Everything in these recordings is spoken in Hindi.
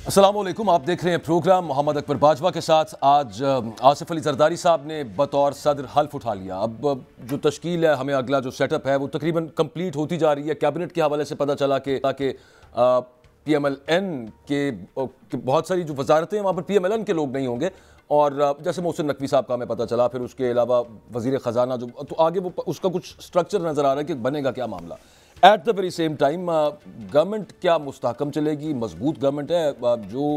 अस्सलाम वालेकुम, आप देख रहे हैं प्रोग्राम मोहम्मद अकबर बाजवा के साथ। आज आसिफ अली जरदारी साहब ने बतौर सदर हल्फ उठा लिया। अब जो तश्कील है, हमें अगला जो सेटअप है वो तकरीबन कंप्लीट होती जा रही है। कैबिनेट के हवाले से पता चला कि PMLN के बहुत सारी जो वजारतें हैं वहाँ पर PMLN के लोग नहीं होंगे, और जैसे मोहसिन नकवी साहब का हमें पता चला, फिर उसके अलावा वज़ीर ख़जाना जो, तो आगे वो उसका कुछ स्ट्रक्चर नज़र आ रहा है कि बनेगा क्या मामला। Eight the very same time government क्या मुस्तहकम चलेगी, मजबूत गवर्नमेंट है। जो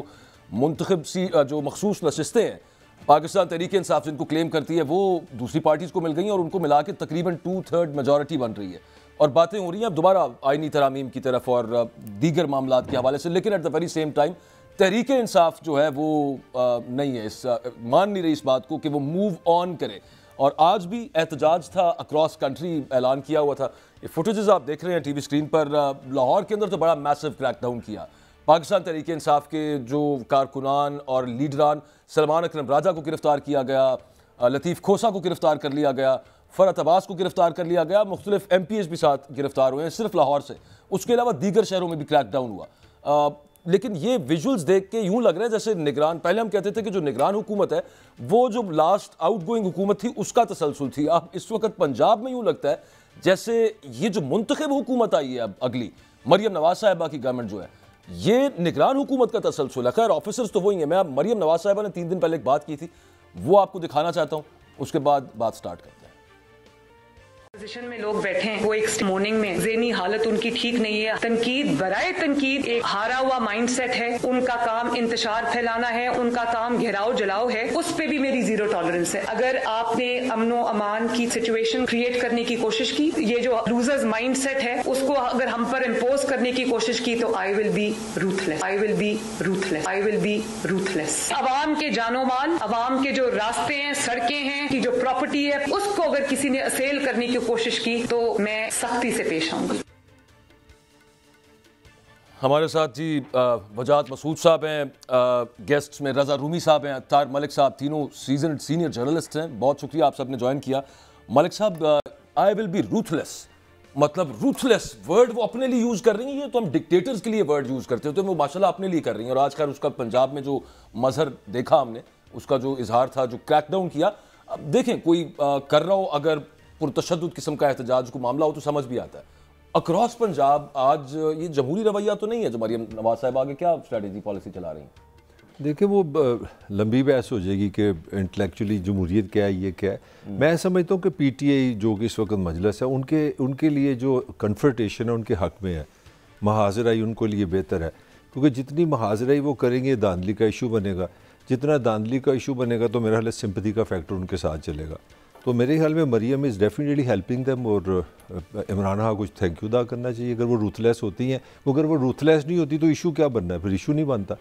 मुंतखब सी जो मखसूस नशिस्तें हैं पाकिस्तान तहरीक इंसाफ जिनको क्लेम करती है, वो दूसरी पार्टीज़ को मिल गई हैं और उनको मिला के तकरीबन 2/3 मेजॉरिटी बन रही है, और बातें हो रही हैं अब दोबारा आइनी तरामीम की तरफ और दीगर मामलात के हवाले से। लेकिन at the very same time Tehreek Insaf जो है वो नहीं है, मान नहीं रही इस बात को कि वो मूव ऑन करे। और आज भी एहतजाज था अक्रॉस कंट्री, ऐलान किया हुआ था। ये फुटेजेस आप देख रहे हैं टीवी स्क्रीन पर। लाहौर के अंदर तो बड़ा मैसिव क्रैकडाउन किया। पाकिस्तान तहरीक इंसाफ के जो कारकुनान और लीडरान, सलमान अकरम राजा को गिरफ्तार किया गया, लतीफ़ खोसा को गिरफ्तार कर लिया गया, फ़रहत अब्बास को गिरफ्तार कर लिया गया, मुख्तलिफ MPs भी साथ गिरफ्तार हुए हैं सिर्फ लाहौर से। उसके अलावा दीगर शहरों में भी क्रैकडाउन हुआ। लेकिन ये विजुअल्स देख के यूं लग रहा है जैसे निगरान, पहले हम कहते थे कि जो निगरान हुकूमत है वो जो लास्ट आउटगोइंग हुकूमत थी उसका तसलसल थी। अब इस वक्त पंजाब में यूं लगता है जैसे ये जो मुंतखब हुकूमत आई है अब अगली, मरियम नवाज साहिबा की गवर्नमेंट जो है, ये निगरान हुकूमत का तसलसल है। खैर ऑफिसर्स तो वही हैं। मैं अब मरियम नवाज साहिबा ने 3 दिन पहले एक बात की थी, वो आपको दिखाना चाहता हूँ, उसके बाद बात स्टार्ट करते हैं। पोजीशन में लोग बैठे हैं, वो एक मॉर्निंग में ज़हनी हालत उनकी ठीक नहीं है। तनकीद बराए तनकीद एक हारा हुआ माइंडसेट है। उनका काम इंतशार फैलाना है, उनका काम घेराव जलाओ है। उस पे भी मेरी जीरो टॉलरेंस है। अगर आपने अमनो अमान की सिचुएशन क्रिएट करने की कोशिश की, ये जो लूजर्स माइंडसेट है उसको अगर हम पर इम्पोज करने की कोशिश की, तो I will be ruthless, I will be ruthless, I will be ruthless. अवाम के जानो माल, अवाम के जो रास्ते हैं, सड़कें हैं, की जो प्रॉपर्टी है, उसको अगर किसी ने असेल करने की कोशिश की तो मैं सख्ती से पेश आऊंगी। हमारे साथ जी वजाहत मसूद साहब हैं, गेस्ट्स में रजा रूमी साहब हैं, अत्तार मलिक साहब, तीनों सीजन सीनियर जर्नलिस्ट हैं। बहुत शुक्रिया आप सबने ज्वाइन किया। मलिक साहब, आई विल बी रूथलेस, मतलब रूथलेस वर्ड वो अपने लिए यूज कर रही हैं। ये तो हम डिक्टेटर्स के लिए वर्ड यूज करते होते हैं, वो माशाल्लाह अपने लिए कर रही हैं। और आज खैर उसका पंजाब में जो मजहर देखा हमने, उसका जो इजहार था, जो क्रैकडाउन किया, अब देखें कोई कर रहा हो, अगर पुरतशद्दुद किस्म का एहतजाज को मामला हो तो समझ भी आता है। अक्रॉस पंजाब आज ये जमहूरी रवैया तो नहीं है जो मरियम नवाज साहब आगे क्या स्ट्रेटेजी पॉलिसी चला रही हैं? देखिए, वो लंबी बहस हो जाएगी कि इंटेलेक्चुअली जमहूरियत क्या है, ये क्या है। मैं समझता हूँ कि PTI जो कि इस वक्त मजलिस है, उनके लिए जो कन्फ्रंटेशन है उनके हक में है। महाजराई उनको लिए बेहतर है, क्योंकि जितनी महाजराई वो करेंगे धांधली का इशू बनेगा। जितना धांधली का इशू बनेगा तो मेरा ख्याल सिंपैथी का फैक्टर उनके साथ चलेगा। तो मेरे ख्याल में Maryam is definitely helping them, और इमरान खान कुछ थैंक यू अदा करना चाहिए अगर वो रूथलेस होती हैं। अगर वो रूथलेस नहीं होती तो इशू क्या बनना है, फिर इशू नहीं बनता,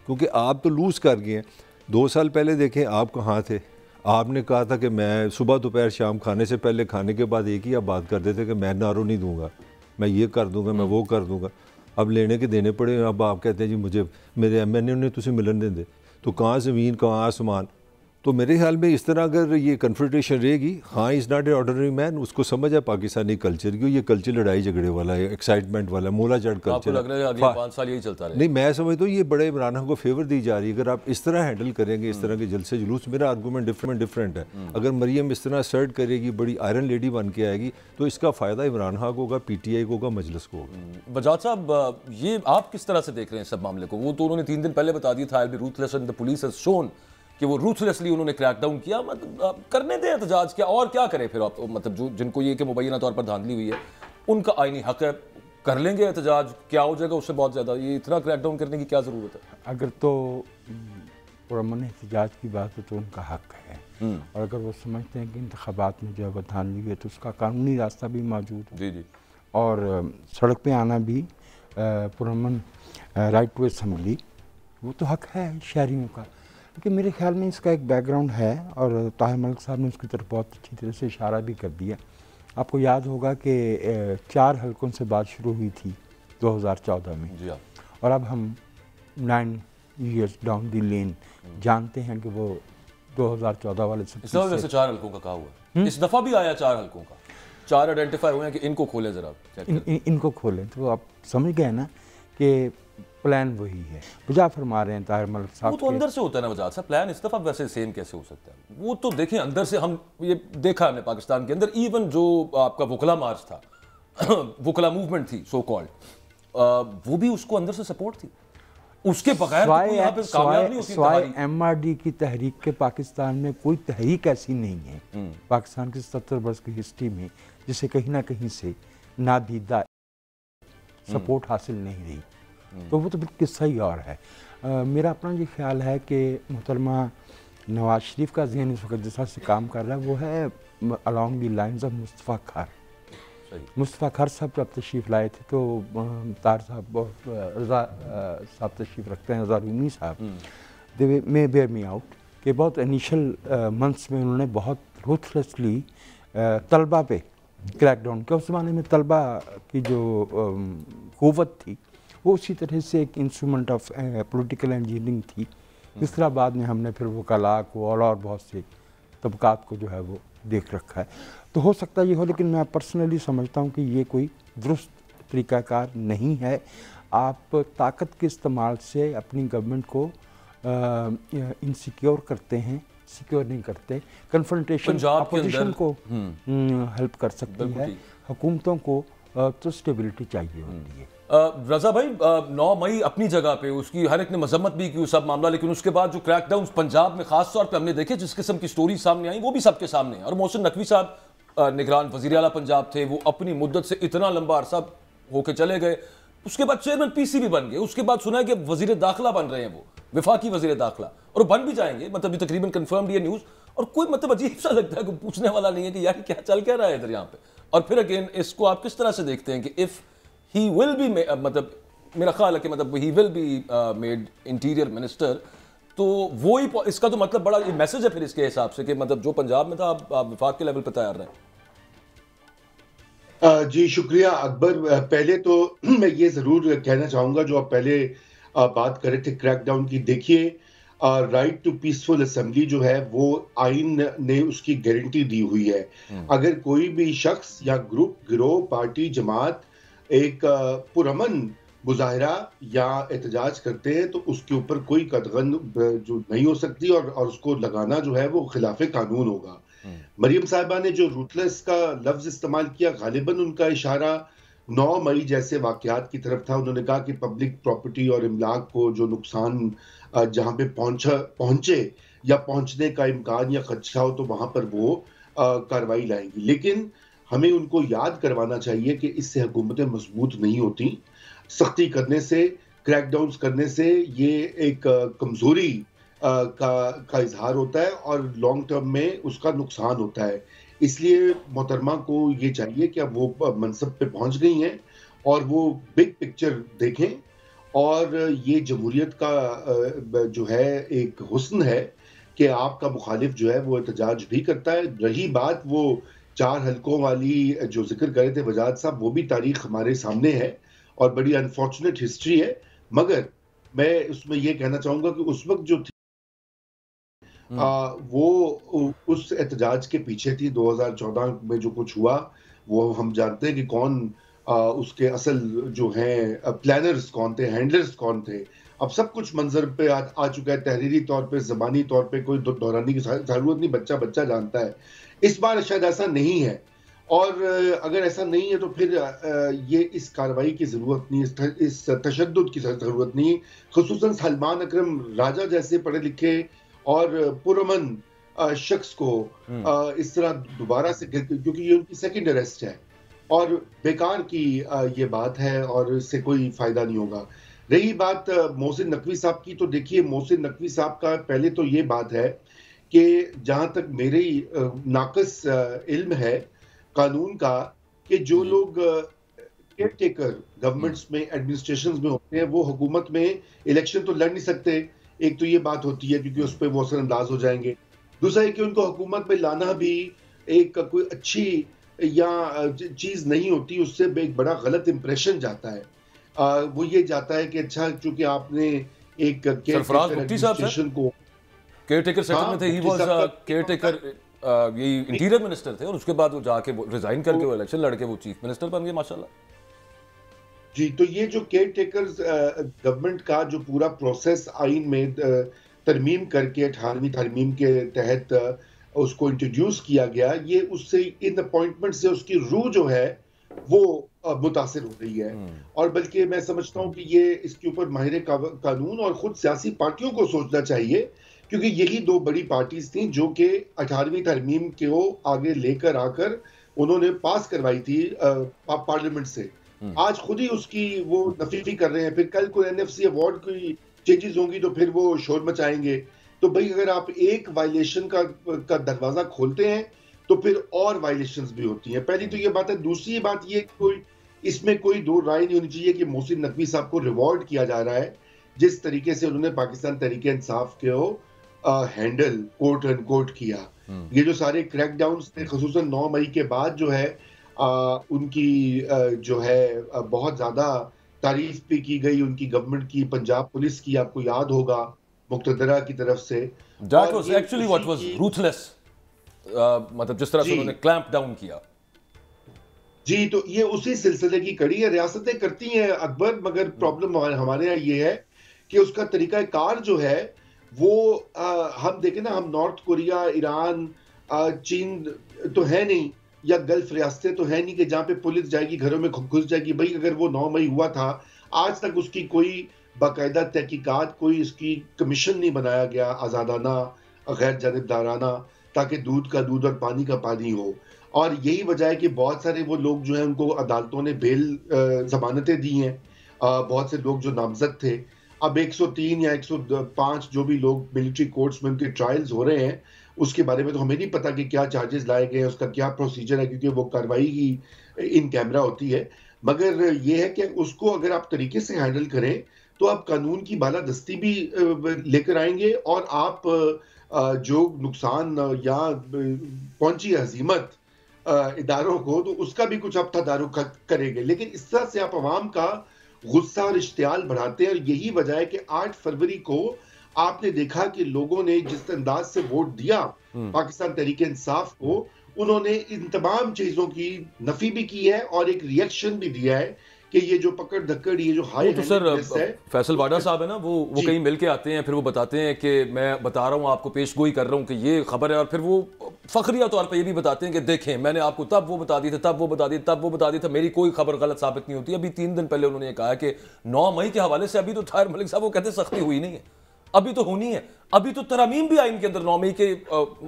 क्योंकि आप तो लूज़ कर गए हैं। 2 साल पहले देखें आप कहाँ थे। आपने कहा था कि मैं सुबह दोपहर शाम, खाने से पहले खाने के बाद एक ही आप बात करते थे कि मैं नारो नहीं दूंगा, मैं ये कर दूंगा, मैं वो कर दूंगा। अब लेने के देने पड़े। अब आप कहते हैं जी मुझे मेरे MNA ने तुझे मिलन देंगे, तो कहाँ ज़मीन कहाँ आसमान। तो मेरे ख्याल में इस तरह अगर ये कन्फ्रंटेशन रहेगी, हाँ is not a ordinary man, उसको समझ है पाकिस्तानी कल्चर की, ये कल्चर लड़ाई झगड़े वाला है, एक्साइटमेंट वाला, मोला चढ़ कल्चर। लग रहा है अगले 5 साल यही चलता रहेगा? नहीं, मैं समझता हूँ ये बड़े इमरान खान को फेवर दी जा रही है। अगर आप इस तरह हैंडल करेंगे, इस तरह के जलसे जुलूस, मेरा आर्गूमेंट डिफरेंट है। अगर मरियम इस तरह सर्ट करेगी, बड़ी आयरन लेडी बन के आएगी, तो इसका फ़ायदा इमरान खान को होगा, PTI को होगा, मजलिस को होगा। वजाहत साहब, ये आप किस तरह से देख रहे हैं सब मामले को? वो तो उन्होंने 3 दिन पहले बता दिया था, I will be ruthless, and the police has shown कि वो रूथलेसली उन्होंने क्रैकडाउन किया। मतलब करने दें एहतजाज, क्या और क्या करें फिर आप? मतलब जो जिनको ये कि मुबैना तौर पर धांधली हुई है, उनका आईनी हक है, कर लेंगे एहतजाज, क्या हो जाएगा उससे बहुत ज़्यादा? ये इतना क्रैकडाउन करने की क्या ज़रूरत है? अगर तो पुरअमन एहतजाज की बात है तो उनका हक है, और अगर वो समझते हैं कि इंतखाबात में जो है वो धांधली हुई है तो उसका कानूनी रास्ता भी मौजूद है। जी जी। और सड़क पे आना भी पुरअमन राइट टू असेंबली, वो तो हक है शहरियों का। क्योंकि मेरे ख्याल में इसका एक बैकग्राउंड है, और ताहिर मलिक साहब ने उसकी तरफ बहुत अच्छी तरह से इशारा भी कर दिया। आपको याद होगा कि 4 हलकों से बात शुरू हुई थी 2014 में जी हाँ। और अब हम 9 ईयर्स डाउन दी लेन जानते हैं कि वो 2014 वाले से इस दफ़ा वैसे 4 हलकों का कहा हुआ है। इस दफ़ा भी आया 4 हलकों का, 4 आइडेंटिफाई हुए हैं कि इनको खोलें ज़रा। इनको खोलें, तो आप समझ गए ना कि प्लान वही है। वजह फरमा रहे हैं ताहिर मलिक साहब। वो तो अंदर से होता है ना वजह साहब, प्लान इस दफ़ा वैसे सेम कैसे हो सकता है? वो तो देखें अंदर से, हम ये देखा हमने पाकिस्तान के अंदर, इवन जो आपका वकला मार्च था वकला मूवमेंट थी सो कॉल्ड, वो भी उसको अंदर से सपोर्ट थी, उसके बगैर तो यहाँ पे कामयाब नहीं होती। स्वाय MRD की तहरीक के पाकिस्तान में कोई तहरीक ऐसी नहीं है पाकिस्तान की 70 वर्ष की हिस्ट्री में जिसे कहीं ना कहीं से नादीदा सपोर्ट हासिल नहीं रही। तो वो तो बिल्कुल किस्सा ही और है। मेरा अपना ये ख्याल है कि मोहतरमा नवाज शरीफ का ज़हन इस वक्त जिस तरह से काम कर रहा है वो है along the lines of Mustafa खर। मुस्तफ़ा खर साहब जब तशरीफ़ लाए थे तो तार साहब और रज़ा साहब तशरीफ़ रखते हैं, रज़ा रूमी साहब, दे मे बेयर मी आउट कि बहुत इनिशियल मंथ्स में उन्होंने बहुत रूथलेसली तलबा पे क्रैकडाउन किया। उस ज़माने में तलबा की जो क़ुव्वत थी वो उसी तरह से एक इंस्ट्रूमेंट ऑफ पॉलिटिकल इंजीनियरिंग थी। इस तरह बाद में हमने फिर वकला को और बहुत से तबकात को जो है वो देख रखा है। तो हो सकता है ये हो, लेकिन मैं पर्सनली समझता हूँ कि ये कोई दुरुस्त तरीक़ाकार नहीं है। आप ताकत के इस्तेमाल से अपनी गवर्नमेंट को इनसिक्योर करते हैं, सिक्योर नहीं करते। कन्फ्रंटेशन अपोजिशन को हेल्प कर सकती है, हुकूमतों को तो स्टेबिलिटी चाहिए होती है। रजा भाई 9 मई अपनी जगह पे उसकी हर एक ने मजम्मत भी की, सब मामला, लेकिन उसके बाद जो क्रैकडाउन पंजाब में खास तौर पे हमने देखे, जिस किस्म की स्टोरी सामने आई वो भी सबके सामने है। और मोहसिन नकवी साहब निगरान वज़ीर आला पंजाब थे, वो अपनी मुद्दत से इतना लंबा अरसा होके चले गए, उसके बाद चेयरमैन PCB बन गए, उसके बाद सुना है कि वज़ीर दाखिला बन रहे हैं, वो विफाकी वज़ीर दाखिला, और बन भी जाएंगे, मतलब ये तकरीबन कन्फर्म्ड ये न्यूज़। और कोई मतलब अजीब सा लगता है कि पूछने वाला नहीं है कि यार क्या चल क्या रहा है इधर यहाँ पे। और फिर अगेन इसको आप किस तरह से देखते हैं कि इफ़ ही विल बी, मतलब मेरा ख्याल है कि मतलब he will be made interior minister, तो वो ही इसका तो मतलब बड़ा मैसेज है फिर इसके हिसाब से कि मतलब जो पंजाब में था आप विफाक के लेवल पर तैयार रहे। जी शुक्रिया अकबर। पहले तो मैं ये ज़रूर कहना चाहूँगा, जो आप पहले बात कर रहे थे क्रैकडाउन की, देखिए राइट टू पीसफुल असेंबली जो है वो आइन ने उसकी गारंटी दी हुई है। अगर कोई भी शख्स या ग्रुप, गिरोह, पार्टी, जमात एक पुरअमन मुजाहरा या एहतजाज करते हैं तो उसके ऊपर कोई कदगन जो नहीं हो सकती और उसको लगाना जो है वो खिलाफे कानून होगा। मरियम साहिबा ने जो रूथलेस का लफ्ज इस्तेमाल किया, गालिबन उनका इशारा 9 मई जैसे वाकयात की तरफ था। उन्होंने कहा कि पब्लिक प्रॉपर्टी और इमलाक को जो नुकसान जहाँ पे पहुंचे या पहुंचने का इम्कान या खदशा हो तो वहां पर वो कार्रवाई लाएंगी। लेकिन हमें उनको याद करवाना चाहिए कि इससे हुकूमतें मजबूत नहीं होती। सख्ती करने से, क्रैकडाउन करने से ये एक कमजोरी का इजहार होता है और लॉन्ग टर्म में उसका नुकसान होता है। इसलिए मोहतरमा को ये चाहिए कि अब वो मनसब पे पहुंच गई हैं और वो बिग पिक्चर देखें। और ये जमहूरियत का जो है एक हुस्न है कि आपका मुखालिफ जो है वो एहतजाज भी करता है। रही बात वो 4 हलकों वाली जो जिक्र करे थे वजाद साहब, वो भी तारीख हमारे सामने है और बड़ी अनफॉर्चुनेट हिस्ट्री है। मगर मैं उसमें ये कहना चाहूँगा कि उस वक्त जो थी वो उस एहतजाज के पीछे थी। 2014 में जो कुछ हुआ वो हम जानते हैं कि कौन उसके असल जो हैं प्लानर्स कौन थे, हैंडलर्स कौन थे। अब सब कुछ मंजर पे आ चुका है, तहरीरी तौर पे, ज़बानी तौर पे कोई दोहराने की ज़रूरत नहीं, बच्चा बच्चा जानता है। इस बार शायद ऐसा नहीं है और अगर ऐसा नहीं है तो फिर ये इस कार्रवाई की ज़रूरत नहीं, इस तशद्दुद की ज़रूरत नहीं। खुसूसन सलमान अकरम राजा जैसे पढ़े लिखे और पुरअमन शख्स को इस तरह दोबारा से, क्योंकि ये उनकी सेकंड अरेस्ट है और बेकार की ये बात है और इससे कोई फ़ायदा नहीं होगा। रही बात मोहसिन नकवी साहब की, तो देखिए मोहसिन नकवी साहब का पहले तो ये बात है कि जहाँ तक मेरे नाक़िस इल्म है कानून का, कि जो लोग केयर टेकर गवर्नमेंट्स में, एडमिनिस्ट्रेशंस में होते हैं वो हुकूमत में इलेक्शन तो लड़ नहीं सकते। एक तो ये बात होती है क्योंकि उस पर वो असरअंदाज हो जाएंगे। दूसरा है कि उनको हुकूमत में लाना भी एक कोई अच्छी या चीज़ नहीं होती, उससे एक बड़ा गलत इंप्रेशन जाता है। वो ये जाता है कि अच्छा चूंकि आपने एक एडमिनिस्ट्रेशन को केयर टेकर सेक्टर में थे, ही वाज केयर टेकर, ये इंटीरियर मिनिस्टर थे और उसके बाद वो जाके रिजाइन करके वो इलेक्शन लड़के वो चीफ मिनिस्टर बन गए माशाल्लाह। जी, तो ये जो केयर टेकर्स गवर्नमेंट का जो पूरा प्रोसेस आइन में तरमीम करके 18वीं तरमीम के तहत उसको इंट्रोड्यूस किया गया, ये उससे इन अपॉइंटमेंट से उसकी रूह जो है वो मुतासिर हो रही है। और बल्कि मैं समझता हूँ कि ये इसके ऊपर माहिर कानून और खुद सियासी पार्टियों को सोचना चाहिए, क्योंकि यही दो बड़ी पार्टीज थी जो कि 18वीं तरमीम को आगे लेकर आकर उन्होंने पास करवाई थी पार्लियामेंट से। आज खुद ही उसकी वो नफी कर रहे हैं, फिर कल कोई एनएफसी अवार्ड की चेंजेस होंगी तो फिर वो शोर मचाएंगे। तो भाई अगर आप एक वायलेशन का दरवाजा खोलते हैं तो फिर और वायलेशंस भी होती हैं। पहली तो ये बात है। दूसरी बात ये कोई इसमें कोई दो राय नहीं होनी चाहिए कि मोहसिन नकवी साहब को रिवॉर्ड किया जा रहा है जिस तरीके से उन्होंने पाकिस्तान तहरीक इंसाफ को हैंडल कोर्ट एंड कोर्ट किया। ये जो सारे क्रैकडाउन्स थे खुसूसन 9 मई के बाद जो है उनकी जो है बहुत ज्यादा तारीफ भी की गई उनकी गवर्नमेंट की, पंजाब पुलिस की, आपको याद होगा मुक्तदरा की तरफ से। That was actually what was ruthless, मतलब जिस तरह से उन्होंने क्लैंप डाउन किया। जी, तो ये उसी सिलसिले की कड़ी है। रियासतें करती हैं अकबर, मगर प्रॉब्लम हमारे यहाँ ये है कि उसका तरीका कार जो है वो हम देखें ना, हम नॉर्थ कोरिया, ईरान, चीन तो है नहीं, या गल्फ रियासतें तो है नहीं कि जहाँ पे पुलिस जाएगी घरों में घुस जाएगी। भाई अगर वो 9 मई हुआ था, आज तक उसकी कोई बाकायदा तहकीकात, कोई इसकी कमीशन नहीं बनाया गया आज़ादाना, गैर जानिबदाराना, ताकि दूध का दूध और पानी का पानी हो। और यही वजह है कि बहुत सारे वो लोग जो हैं उनको अदालतों ने बेल जमानतें दी हैं। बहुत से लोग जो नामजद थे, अब 103 या 105 जो भी लोग मिलिट्री कोर्ट्स में उनके ट्रायल्स हो रहे हैं, उसके बारे में तो हमें नहीं पता कि क्या चार्जेस लाए गए हैं, उसका क्या प्रोसीजर है, क्योंकि वो कार्रवाई ही इन कैमरा होती है। मगर ये है कि उसको अगर आप तरीके से हैंडल करें तो आप कानून की बालादस्ती भी लेकर आएंगे और आप जो नुकसान या पहुंची हजीमत इदारों को, तो उसका भी कुछ आप तदारुक करेंगे। लेकिन इस तरह से आप अवाम का गुस्सा और इश्तियाल बढ़ाते हैं। और यही वजह है कि 8 फरवरी को आपने देखा कि लोगों ने जिस अंदाज से वोट दिया पाकिस्तान तहरीक इंसाफ को, उन्होंने इन तमाम चीजों की नफी भी की है और एक रिएक्शन भी दिया है कि ये जो पकड़ धक्कड़, ये जो हाई तो सर फैसल वाडा साहब है ना, वो कहीं मिल के आते हैं, फिर वो बताते हैं कि मैं बता रहा हूँ आपको, पेशगोई कर रहा हूँ कि ये खबर है, और फिर वो फखरिया तौर पर ये भी बताते हैं कि देखें मैंने आपको तब वो बता दी था, तब वो बता दी, तब वो बता दी था, मेरी कोई खबर गलत साबित नहीं होती। अभी 3 दिन पहले उन्होंने कहा कि 9 मई के हवाले से अभी तो ताहिर मलिक साहब वो कहते सख्ती हुई नहीं है, अभी तो होनी है, अभी तो तरमीम भी आइन के अंदर 9 मई के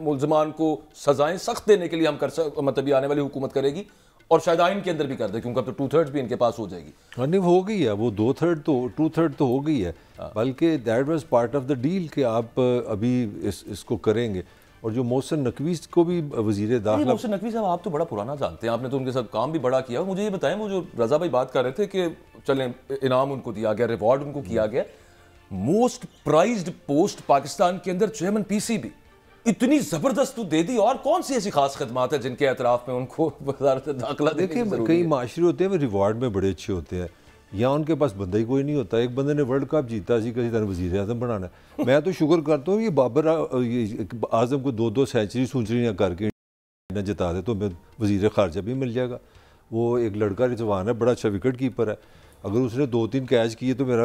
मुल्जमान को सजाएं सख्त देने के लिए हम मतलब ये आने वाली हुकूमत करेगी, और शायद आइन के अंदर भी कर दे, क्योंकि अब तो 2/3 भी इनके पास हो जाएगी। हाँ नहीं, हो गई है वो 2/3 तो हो गई है, बल्कि that was part of the deal कि आप अभी इसको करेंगे। और जो मोहसिन नकवी को भी वजीर दाखिला, मोहसिन नकवी साहब आप तो बड़ा पुराना जानते हैं, आपने तो उनके साथ काम भी बड़ा किया। मुझे ये बताएं, वो जो रजा भाई बात कर रहे थे कि चलें इनाम उनको दिया गया, रिवॉर्ड उनको किया गया, मोस्ट प्राइज्ड पोस्ट पाकिस्तान के अंदर चेयरमैन पीसीबी, इतनी जबरदस्त तो दे दी, और कौन सी ऐसी खास खदमात है जिनके एतराफ में उनको वज़ारत दाखिला? देखिए कई माशरे होते हैं वो रिवार्ड में बड़े अच्छे होते हैं, या उनके पास बंदा ही कोई नहीं होता। एक बंदे ने वर्ल्ड कप जीता सी, किसी तरह वज़ीर आज़म बनाना है। मैं तो शुक्र करता हूँ ये बाबर आज़म को 2-2 सेंचुरियाँ करके जिता दे तो मैं वज़ीर ख़ारजा भी मिल जाएगा। वो एक लड़का रिजवान है, बड़ा अच्छा विकेट कीपर है, अगर उसने 2-3 कैच किए तो मेरा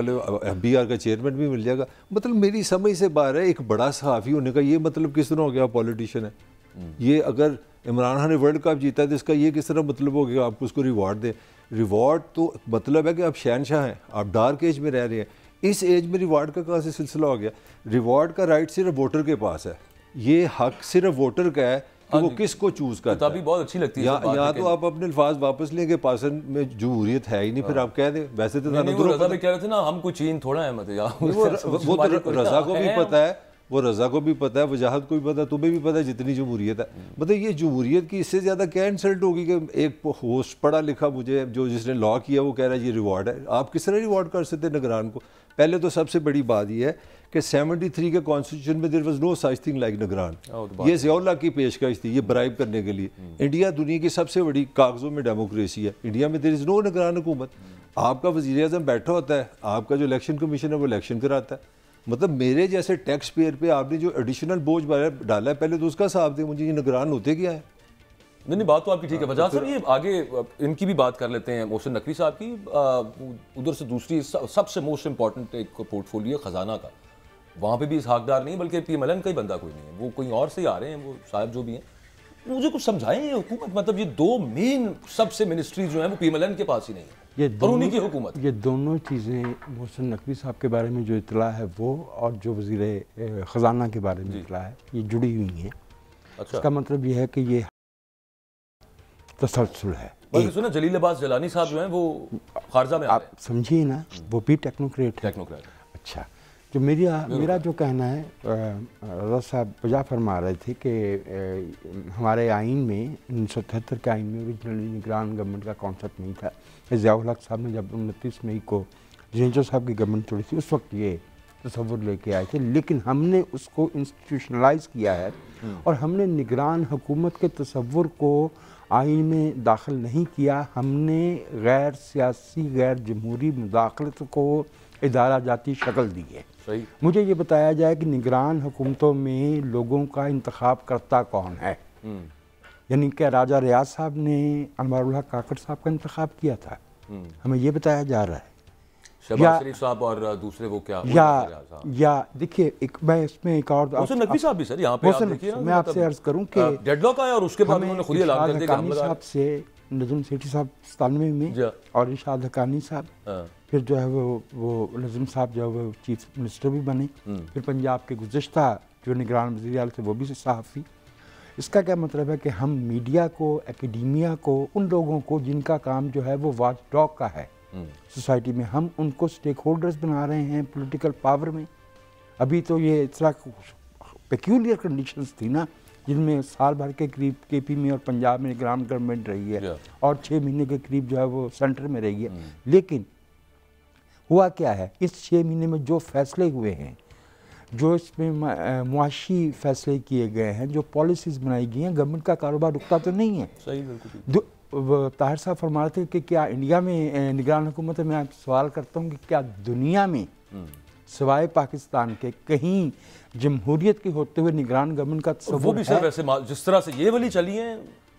FBR का चेयरमैन भी मिल जाएगा। मतलब मेरी समझ से बाहर है, एक बड़ा सहाफ़ी होने का ये मतलब किस तरह हो गया पॉलिटिशियन है। ये अगर इमरान खान ने वर्ल्ड कप जीता है तो इसका ये किस तरह मतलब हो गया आपको उसको रिवॉर्ड दें? रिवॉर्ड तो मतलब है कि आप शहनशाह हैं, आप डार्क एज में रह रहे हैं, इस एज में रिवॉर्ड का कहाँ से सिलसिला हो गया? रिवॉर्ड का राइट सिर्फ वोटर के पास है, ये हक सिर्फ वोटर का है कि वो किसको चूज करता है। बहुत अच्छी लगती है या तो आप अपने अल्फाज वापस लेंगे, पासन में जमहूरियत है ही नहीं, फिर आप कह दें वैसे तो रजा भी कह रहे थे ना, हम कोई चीन थोड़ा है, मतलब वो तो रजा को भी पता है, वो रजा को भी पता है, वजाहत को भी पता है, तुम्हें भी पता है जितनी जमहूरियत है। मतलब ये जमहूरियत की इससे ज़्यादा क्या इंसल्ट होगी कि एक होस्ट पढ़ा लिखा मुझे जो जिसने लॉ किया वो कह रहा है ये रिवॉर्ड है। आप किस तरह रिवॉर्ड कर सकते हैं निगरान को? पहले तो सबसे बड़ी बात यह है कि 73 के कॉन्स्टिट्यूशन में there was no such thing like निगरान। ये ज़ियाउल्लाह की पेशकश थी, ये ब्राइब करने के लिए। इंडिया दुनिया की सबसे बड़ी कागज़ों में डेमोक्रेसी है, इंडिया में देयर इज़ नो निगरान हुकूमत। आपका वज़ीर आज़म बैठा होता है, आपका जो इलेक्शन कमीशन है वो इलेक्शन कराता है। मतलब मेरे जैसे टैक्स पेयर पे आपने जो एडिशनल बोझ डाला है, पहले तो उसका हिसाब दें मुझे, ये निगरान होते क्या है? नहीं, बात तो आपकी ठीक है। वजह सर ये आगे इनकी भी बात कर लेते हैं, मोहसिन नकवी साहब की। उधर से दूसरी सबसे मोस्ट इंपॉर्टेंट एक पोर्टफोलियो खजाना का, वहाँ पे भी इस हकदार नहीं बल्कि PMLN का ही बंदा कोई नहीं है, वो कोई और से ही आ रहे हैं वो साहब जो भी हैं। मुझे कुछ समझाएं ये हुकूमत, मतलब ये दो मेन सबसे मिनिस्ट्री जो हैं वो PMLN के पास ही नहीं है, और उन्हीं की हुकूमत। ये दोनों चीज़ें मोहसिन नकवी साहब के बारे में जो इतला है वो, और जो वज़ीर ख़जाना के बारे में इतला है, ये जुड़ी हुई हैं। अच्छा, इसका मतलब ये है कि ये तसलसल है। बल्कि सुना जलील अब्बास जलानी साहब जो हैं वो खारजा में आ रहे आप समझिए ना, वो भी टेक्नोक्रेट है। टेक्नोक्रेट। अच्छा, जो मेरा जो कहना है, रज़ा साहब वजह फरमा रहे थे कि हमारे आइन में 1973 के आइन में ओरिजिनली निगरान गवर्नमेंट का कॉन्सेप्ट नहीं था। ज़ियाउल हक साहब ने जब 29 मई को जिनेजो साहब की गवर्नमेंट तोड़ी थी, उस वक्त ये तसव्वुर लेके आए थे, लेकिन हमने उसको इंस्टीट्यूशनलाइज किया है और हमने निगरान हुकूमत के तसव्वुर को आइन में दाखिल नहीं किया। हमने गैर सियासी, गैर जमहूरी मुदाखलत को इदारा जाती शक्ल दी है। सही। मुझे ये बताया जाए कि निगरान हुकूमतों में लोगों का इंतखाब करता कौन है? यानी कि राजा रियाज साहब ने अनवारुल हक काकड़ साहब का इंतखाब किया था, हमें ये बताया जा रहा है। शहबाज शरीफ साहब और दूसरे वो क्या या देखिए, मैं इसमें एक और नकवी साहब भी सर यहाँ पे आप देखिए, मैं आपसे अर्ज करूं कि डेडलॉक आया और उसके बाद उन्होंने खुद ही ऐलान कर दिया कि हम साहब से नजम सेठी साहब 97 में और इरशाद हकानी साहब, फिर जो है वो नजम साहब जो है वो चीफ मिनिस्टर भी बने, फिर पंजाब के गुज़श्ता जो निगरान वज़ीर आला थे वो भी सहाफ़ी। इसका क्या मतलब है कि हम मीडिया को, एकेडमिया को, उन लोगों को जिनका काम जो है वो वॉच डॉग का है सोसाइटी में, हम उनको स्टेक होल्डर्स बना रहे हैं पॉलिटिकल पावर में। अभी तो ये इस तरह पेक्यूलियर कंडीशंस थी ना, जिनमें साल भर के करीब KP में और पंजाब में निगरान गवर्नमेंट रही है और 6 महीने के करीब जो है वो सेंटर में रही है। लेकिन हुआ क्या है, इस 6 महीने में जो फैसले हुए हैं, जो इसमें मुआशी फैसले किए गए हैं, जो पॉलिसीज़ बनाई गई हैं, गवर्नमेंट का कारोबार रुकता तो नहीं है। सही, बिल्कुल। ताहिर साहब फरमा रहे थे कि क्या इंडिया में निगरान हुकूमत है? मैं आपसे सवाल करता हूँ कि क्या दुनिया में सिवाय पाकिस्तान के कहीं जमहूरियत के होते हुए निगरान गवर्नमेंट का तस्वुर वो भी सर वैसे जिस तरह से ये वाली चली है,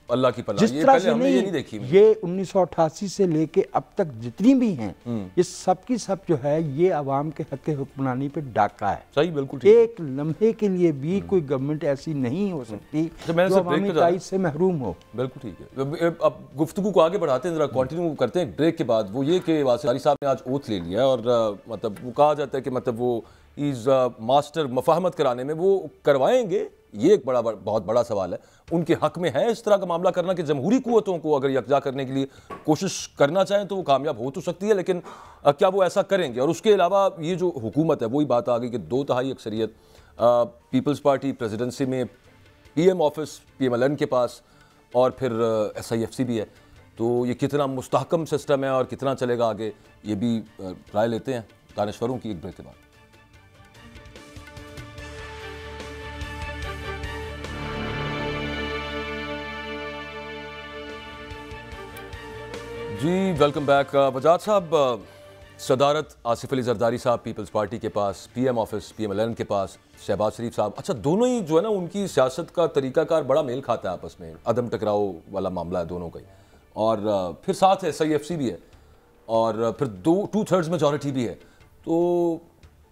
अल्लाह की पनाह, जिस ये तरह पहले से हमने ये नहीं देखी। ये 1988 से लेके अब तक जितनी भी हैं, ये सब की सब जो है ये आवाम के हक हुक्मरानी पे डाका है। सही, बिल्कुल ठीक। एक लम्हे के लिए भी कोई गवर्नमेंट ऐसी नहीं हो सकती जो अवामी ताइद से महरूम हो। बिल्कुल ठीक है। अब गुफ्तगू को आगे बढ़ाते हैं, जरा कंटिन्यू करते हैं ब्रेक के बाद। वो ये कि वासिफ साहब ने आज ओथ ले लिया और मतलब वो कहा जाता है कि मतलब वो इज़ मास्टर मफाहमत कराने में, वो करवाएंगे, ये एक बहुत बड़ा सवाल है। उनके हक में है इस तरह का मामला करना कि जमहूरी कुव्वतों को अगर यकजा करने के लिए कोशिश करना चाहें तो वो कामयाब हो तो सकती है, लेकिन क्या वो ऐसा करेंगे? और उसके अलावा ये जो हुकूमत है, वही बात आ गई कि 2/3 अक्सरियत पीपल्स पार्टी प्रेसिडेंसी में, PM ऑफिस PMLN के पास, और फिर SIFC भी है। तो ये कितना मुस्तहकम सिस्टम है और कितना चलेगा आगे, ये भी राय लेते हैं दानिश्वरों की एक ब्रेक के बाद। जी वेलकम बैक। वजाद साहब, सदारत आसिफ अली जरदारी साहब पीपल्स पार्टी के पास, PM ऑफिस PMLN के पास शहबाज शरीफ साहब, अच्छा दोनों ही जो है ना उनकी सियासत का तरीकाकार बड़ा मेल खाता है आपस में, अदम टकराव वाला मामला है दोनों का ही, और फिर साथ है SIFC भी है, और फिर 2/3 मेजॉरिटी भी है। तो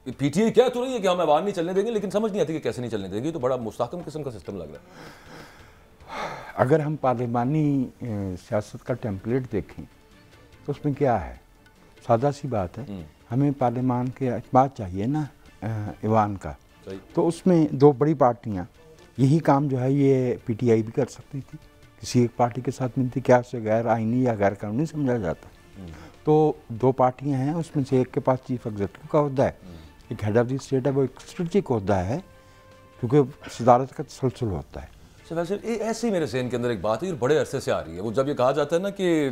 PTI क्या तो नहीं है कि हम ऐवान नहीं चलने देंगे, लेकिन समझ नहीं आती कि कैसे नहीं चलने देंगे। तो बड़ा मुस्तहकम किस्म का सिस्टम लग रहा है। अगर हम पार्लिमानी सियासत का टेम्पलेट देखें तो उसमें क्या है, सादा सी बात है, हमें पार्लिमान के अजमात चाहिए ना ईवान का, तो उसमें 2 बड़ी पार्टियां, यही काम जो है ये PTI भी कर सकती थी, किसी एक पार्टी के साथ मिलती, क्या उसे गैर आइनी या गैर कानूनी समझा जाता? तो 2 पार्टियां हैं, उसमें से एक के पास चीफ एग्जीक्यूटिव का ओहदा है, एक हेड ऑफ द स्टेट है, वो एक स्ट्रेटजिक ओहदा है क्योंकि सदारत का तसलसल होता है। वैसे ऐसे ही मेरे ज़हन के अंदर एक बात है, ये बड़े अरसे से आ रही है। वो जब ये कहा जाता है ना कि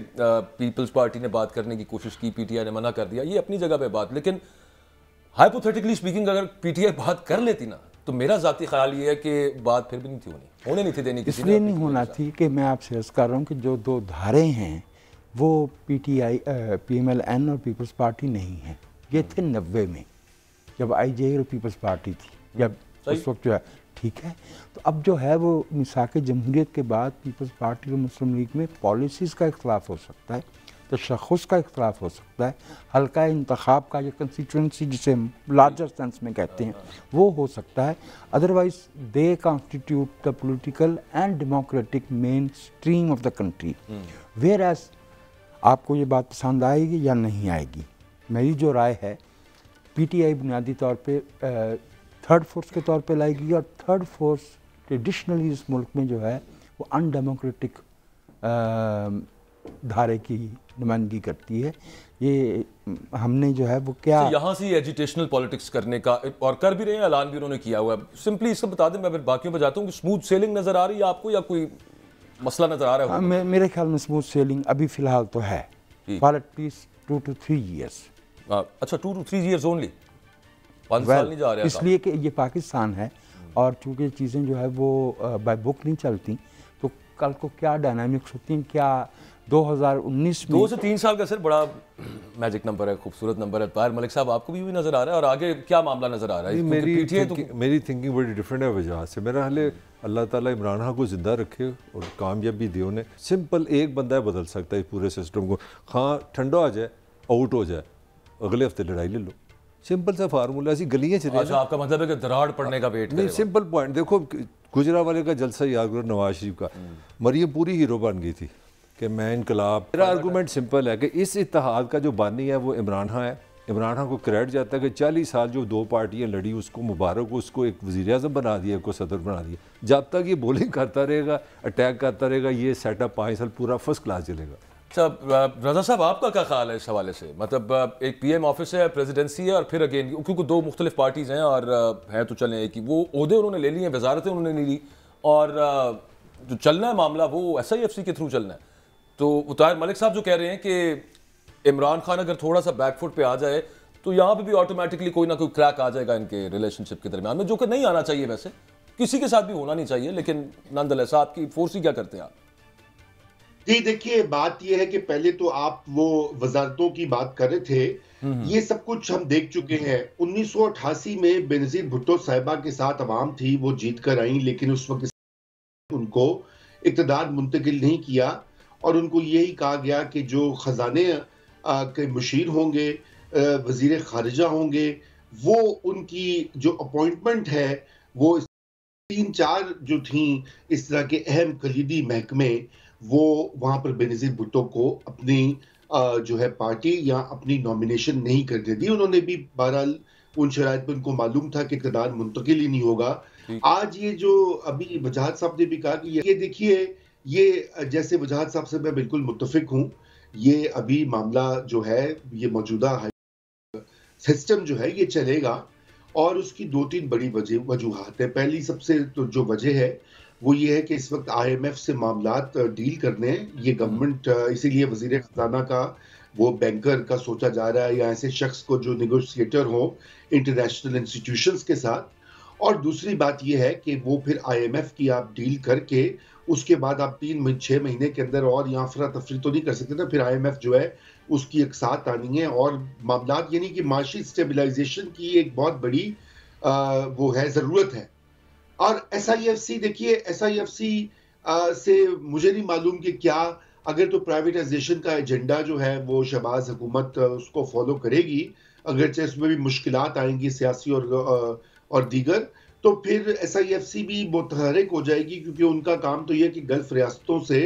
पीपल्स पार्टी ने बात करने की कोशिश की, PTI ने मना कर दिया, ये अपनी जगह पे बात, लेकिन हाइपोथेटिकली स्पीकिंग अगर PTI बात कर लेती ना, तो मेरा ज़ाती ख्याल ये है कि बात फिर भी नहीं थी होने नहीं थी देनी, इसलिए नहीं होना थी कि मैं आपसे अर्ज़ कर रहा हूँ कि जो 2 धारे हैं वो PTI PMLN और पीपल्स पार्टी नहीं है। ये थे 90 में जब IJ और पीपल्स पार्टी थी, जब उस वक्त जो है ठीक है। तो अब जो है वो मिसाक जमहूरियत के बाद पीपल्स पार्टी और मुस्लिम लीग में पॉलिसीज़ का इख्तलाफ हो सकता है, तशख़्ख़ुस का इख्तलाफ हो सकता है, हल्का इंतखाब का या कंस्टिट्यूंसी जिसे लार्जर सेंस में कहते हैं वो हो सकता है। Otherwise they constitute the political and democratic mainstream of the country. Whereas आपको ये बात पसंद आएगी या नहीं आएगी, मेरी जो राय है पीटीआई बुनियादी तौर पे थर्ड फोर्स के तौर पे लाएगी, और थर्ड फोर्स ट्रेडिशनली इस मुल्क में जो है वो अनडेमोक्रेटिक धारे की नुमाइंदगी करती है। ये हमने जो है वो क्या तो यहाँ से एजुटेशनल पॉलिटिक्स करने का, और कर भी रहे हैं, ऐलान भी उन्होंने किया हुआ है। सिंपली इसको बता दें, मैं फिर बाकियों पर जाता हूँ कि स्मूथ सेलिंग नजर आ रही है आपको या कोई मसला नजर आ रहा है? मेरे ख्याल में स्मूथ सेलिंग अभी फिलहाल तो है, फॉर एटलीस्ट 2 to 3 years। अच्छा, 2 to 3 years ओनली, 5 साल नहीं जा रहा है? इसलिए कि ये पाकिस्तान है और चूंकि चीज़ें जो है वो बाय बुक नहीं चलती, तो कल को क्या डायनामिक्स होती हैं, क्या 2019 में 2 से 3 साल का सर बड़ा मैजिक नंबर है, खूबसूरत नंबर है। ताहिर मलिक साहब, आपको भी नजर आ रहा है और आगे क्या मामला नजर आ रहा है? मेरी थिंकिंग बड़ी डिफरेंट है वजह से। मेरा हाल अल्लाह ताला इमरान खान को ज़िंदा रखे और कामयाबी दे उन्हें। सिंपल एक बंदा बदल सकता है पूरे सिस्टम को। हाँ, ठंडा हो जाए, आउट हो जाए, अगले हफ्ते लड़ाई ले लो, सिंपल सा फार्मूला। ऐसी गलियाँ चले। अच्छा, आपका मतलब है कि दरार पड़ने का वेट नहीं, सिंपल पॉइंट देखो, गुजरावाले का जलसा याद करो, नवाज शरीफ का, मरियम पूरी हीरो बन गई थी कि मैं इनकलाब। मेरा आर्गूमेंट सिंपल है कि इस इत्तेहाद का जो बानी है वो इमरान खान है। इमरान खान को क्रेडिट जाता है कि 40 साल जो 2 पार्टियां लड़ी, उसको मुबारक को, उसको एक वज़ीर आज़म बना दिया, को सदर बना दिया। जब तक ये बॉलिंग करता रहेगा, अटैक करता रहेगा, ये सेटअप 5 साल पूरा फर्स्ट क्लास चलेगा। अच्छा रजा साहब, आपका क्या ख्याल है इस हवाले से? मतलब एक पीएम ऑफिस है, प्रेसिडेंसी है, और फिर अगेन क्योंकि 2 मुख्तलिफ पार्टीज़ हैं और हैं तो चलें एक ही, वो ओहदे उन्होंने ले लिए हैं, वजारतें उन्होंने नहीं ली, और जो चलना है मामला वो SIFC के थ्रू चलना है। तो ताहिर मलिक साहब जो कह रहे हैं कि इमरान खान अगर थोड़ा सा बैकफुट पे आ जाए तो यहाँ पे भी ऑटोमेटिकली कोई ना कोई क्रैक आ जाएगा इनके रिलेशनशिप के दरमियान में, जो कि नहीं आना चाहिए, वैसे किसी के साथ भी होना नहीं चाहिए, लेकिन नंदलेस आपकी फोर्सी क्या करते हैं आप? जी देखिए, बात यह है कि पहले तो आप वो वजारतों की बात कर रहे थे, ये सब कुछ हम देख चुके हैं। 1988 में बेनजीर भुट्टो साहिबा के साथ अवाम थी, वो जीत कर आई, लेकिन उस वक्त उनको इक़्तिदार मुंतकिल नहीं किया और उनको यही कहा गया कि जो खजाने के मुशीर होंगे, वजीर खारिजा होंगे, वो उनकी जो अपॉइंटमेंट है वो 3-4 जो थी इस तरह के अहम कलीदी महकमे, वो वहां पर बेनजीर भुट्टो को अपनी जो है पार्टी या अपनी नॉमिनेशन नहीं करने दी। उन्होंने भी बहरहाल उन शराइत पर उनको मालूम था कि इक़्तिदार मुंतकिल ही नहीं होगा। आज ये जो अभी वजाहत साहब ने भी कहा कि ये देखिए, ये जैसे वजाहत साहब से मैं बिल्कुल मुत्तफिक हूँ, ये अभी मामला जो है, ये मौजूदा सिस्टम जो है ये चलेगा और उसकी 2-3 बड़ी वजूहात है। पहली सबसे तो जो वजह है वो ये है कि इस वक्त IMF से मामलात डील करने ये गवर्नमेंट, इसीलिए वजीर खजाना का वो बैंकर का सोचा जा रहा है या ऐसे शख्स को जो नेगोशिएटर हो इंटरनेशनल इंस्टीट्यूशंस के साथ। और दूसरी बात ये है कि वो फिर IMF की आप डील करके उसके बाद आप 3-6 महीने के अंदर और यहाँ अफरा तफरी तो नहीं कर सकते ना, फिर IMF जो है उसकी एक साथ आनी है और मामलात, यानी कि माशी स्टेबलाइजेशन की एक बहुत बड़ी वो है, ज़रूरत है। और SIFC देखिए, SIFC से मुझे नहीं मालूम कि क्या, अगर तो प्राइवेटाइजेशन का एजेंडा जो है वो शहबाज हुकूमत उसको फॉलो करेगी, अगरचे इसमें भी मुश्किलात आएंगी सियासी और दीगर, तो फिर SIFC भी मुतहर्रिक हो जाएगी, क्योंकि उनका काम तो ये है कि गल्फ रियासतों से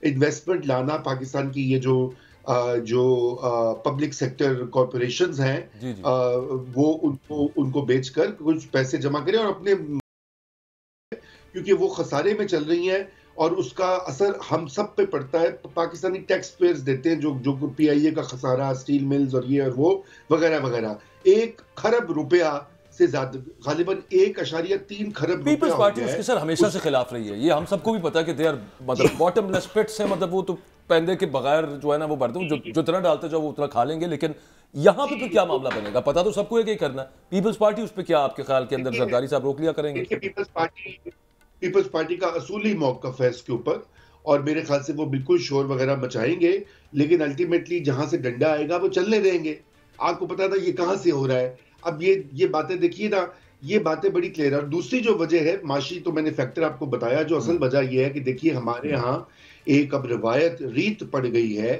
इन्वेस्टमेंट लाना, पाकिस्तान की ये जो पब्लिक सेक्टर कॉरपोरेशंस हैं, वो उनको बेचकर कुछ पैसे जमा करें और अपने, क्योंकि वो खसारे में चल रही हैं और उसका असर हम सब पे पड़ता है। पाकिस्तानी टैक्स पेयर्स देते हैं जो PIA का खसारा, स्टील मिल्स और ये और वो वगैरह वगैरह, 1 खरब रुपया से ज्यादा, गालिबन 1.3 खरब। पीपल्स पार्टी उसके सर हमेशा से खिलाफ रही है, ये हम सबको भी पता है कि दे आर मतलब बॉटमलेस पिट्स है, मतलब वो तो पैंदे के बगैर जो है ना वो भरते हैं, जो जितना डालते जाओ वो उतना खा लेंगे। लेकिन यहाँ पे क्या मामला बनेगा, पता तो सबको है कि करना है। पीपल्स पार्टी उस पर क्या आपके ख्याल के अंदर जरदारी साहब रोक लिया करेंगे? पीपल्स पार्टी का असूली मौक़िफ़ है इसके ऊपर और मेरे ख्याल से वो बिल्कुल शोर वगैरह मचाएंगे, लेकिन अल्टीमेटली जहां से डंडा आएगा वो चलने देंगे। आपको पता था ये कहां से हो रहा है। अब ये बातें देखिए ना, ये बातें बड़ी क्लियर है। और दूसरी जो वजह है माशी, तो मैंने फैक्टर आपको बताया, जो असल वजह ये है कि देखिए हमारे यहाँ एक अब रिवायत रीत पड़ गई है